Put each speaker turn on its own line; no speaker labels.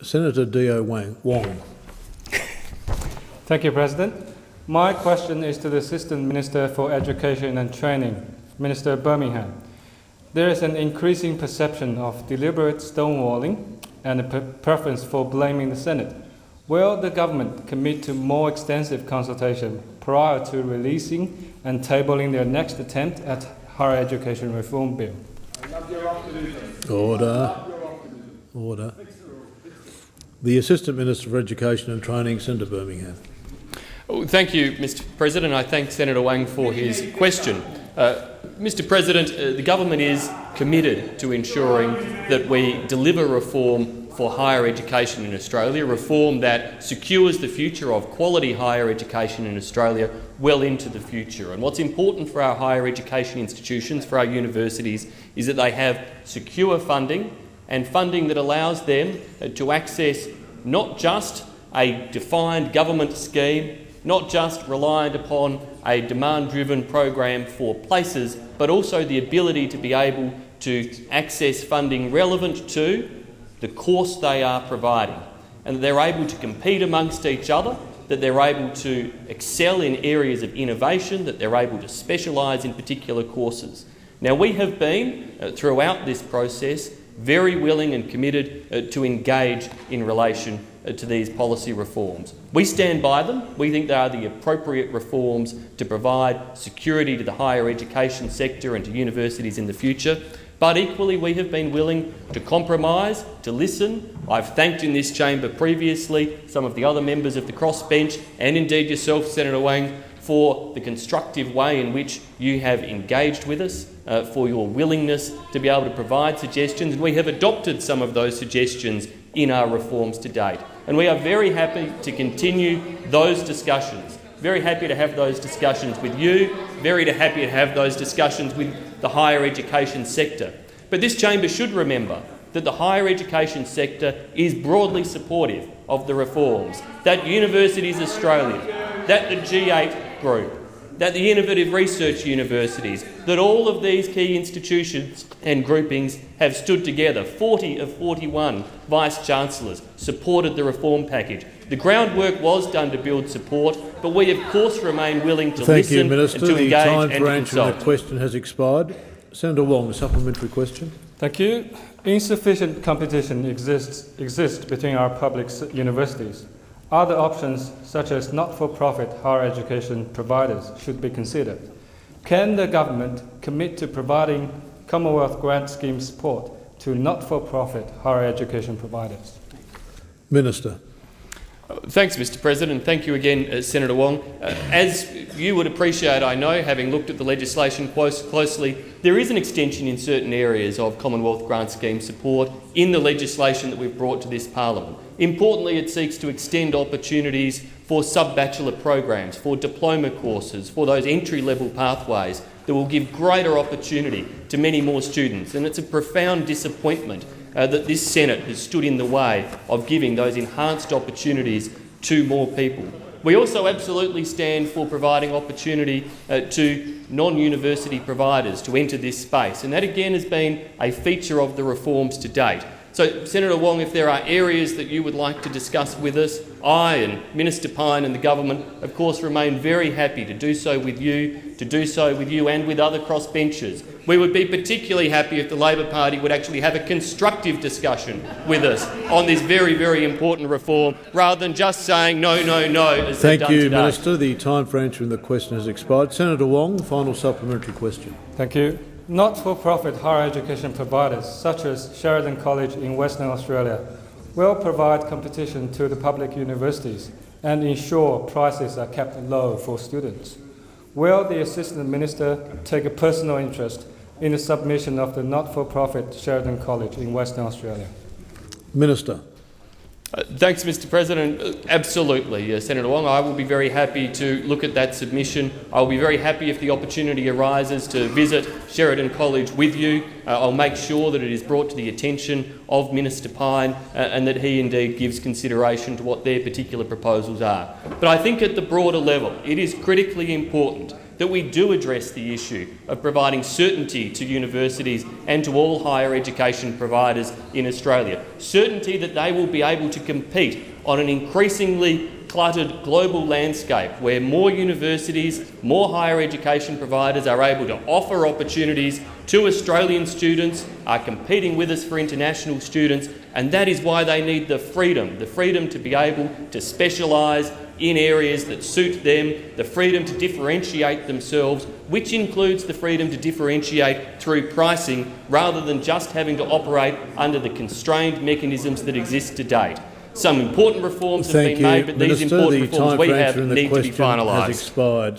Senator Dio Wang.
Thank you, President. My question is to the Assistant Minister for Education and Training, Minister Birmingham. There is an increasing perception of deliberate stonewalling and a preference for blaming the Senate. Will the government commit to more extensive consultation prior to releasing and tabling their next attempt at higher education reform bill?
Order. The Assistant Minister for Education and Training, Senator Birmingham.
Thank you, Mr. President. I thank Senator Wang for his question. Mr. President, the government is committed to ensuring that we deliver reform for higher education in Australia, reform that secures the future of quality higher education in Australia well into the future. And what's important for our higher education institutions, for our universities, is that they have secure funding and funding that allows them to access not just a defined government scheme, not just reliant upon a demand-driven program for places, but also the ability to be able to access funding relevant to the course they are providing, and that they're able to compete amongst each other, that they're able to excel in areas of innovation, that they're able to specialise in particular courses. Now, we have been, throughout this process, very willing and committed to engage in relation to these policy reforms. We stand by them. We think they are the appropriate reforms to provide security to the higher education sector and to universities in the future. But equally, we have been willing to compromise, to listen. I've thanked in this chamber previously some of the other members of the crossbench and indeed yourself, Senator Wang, for the constructive way in which you have engaged with us, for your willingness to be able to provide suggestions, and we have adopted some of those suggestions in our reforms to date. And we are very happy to continue those discussions, very happy to have those discussions with you, very happy to have those discussions with the higher education sector. But this chamber should remember that the higher education sector is broadly supportive of the reforms, that Universities Australia, that the G8 group, that the innovative research universities, that all of these key institutions and groupings have stood together. 40 of 41 Vice-Chancellors supported the reform package. The groundwork was done to build support, but we of course remain willing to listen and to engage and to consult. Thank you, Minister. The time for answering
the question has expired. Senator Wong, a supplementary question.
Thank you. Insufficient competition exists between our public universities. Other options, such as not-for-profit higher education providers, should be considered. Can the government commit to providing Commonwealth grant scheme support to not-for-profit higher education providers?
Minister.
Thanks, Mr. President. Thank you again, Senator Wong. As you would appreciate, I know, having looked at the legislation closely, there is an extension in certain areas of Commonwealth grant scheme support in the legislation that we've brought to this parliament. Importantly, it seeks to extend opportunities for sub-bachelor programs, for diploma courses, for those entry-level pathways that will give greater opportunity to many more students. And it's a profound disappointment that this Senate has stood in the way of giving those enhanced opportunities to more people. We also absolutely stand for providing opportunity to non-university providers to enter this space, and that again has been a feature of the reforms to date. So, Senator Wong, if there are areas that you would like to discuss with us, I and Minister Pyne and the government, of course, remain very happy to do so with you and with other crossbenchers. We would be particularly happy if the Labor Party would actually have a constructive discussion with us on this very, very important reform, rather than just saying no, no, no, as they've done today.
Thank you, Minister. The time for answering the question has expired. Senator Wong, final supplementary question.
Thank you. Not-for-profit higher education providers, such as Sheridan College in Western Australia, will provide competition to the public universities and ensure prices are kept low for students. Will the Assistant Minister take a personal interest in the submission of the not-for-profit Sheridan College in Western Australia?
Minister.
Thanks, Mr. President. Absolutely, Senator Wong. I will be very happy to look at that submission. I will be very happy if the opportunity arises to visit Sheridan College with you. I'll make sure that it is brought to the attention of Minister Pyne and that he indeed gives consideration to what their particular proposals are. But I think at the broader level, it is critically important that we do address the issue of providing certainty to universities and to all higher education providers in Australia. Certainty that they will be able to compete on an increasingly cluttered global landscape where more universities, more higher education providers are able to offer opportunities to Australian students, are competing with us for international students, and that is why they need the freedom to be able to specialise in areas that suit them, the freedom to differentiate themselves, which includes the freedom to differentiate through pricing rather than just having to operate under the constrained mechanisms that exist to date. Some important reforms have been made, but these important reforms we have need to be finalised.
Expired.